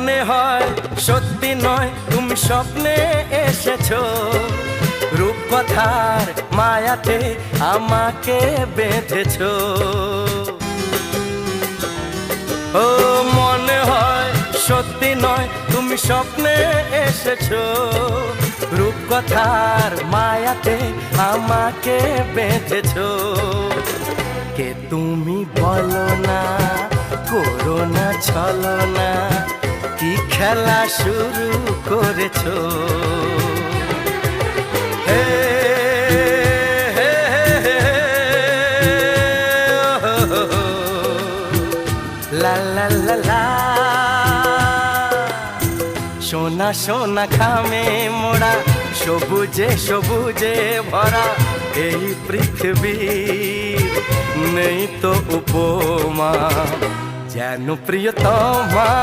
মনে হয় সত্যি নয় তুমি স্বপ্নে এসেছো, রূপকথার মায়াতে আমাকে বেঁধেছো। ও মনে হয় সত্যি নয় তুমি স্বপ্নে এসেছো, রূপকথার মায়াতে আমাকে বেঁধেছো। কে তুমি বলো না, করো না ছলনা, কি খেলা শুরু করেছো। হে হে হে লা লা লা লা, সোনা সোনা খামে মোড়া, সবুজে সবুজে ভরা এই পৃথিবী, নেই তো উপমা যেন প্রিয়তমা।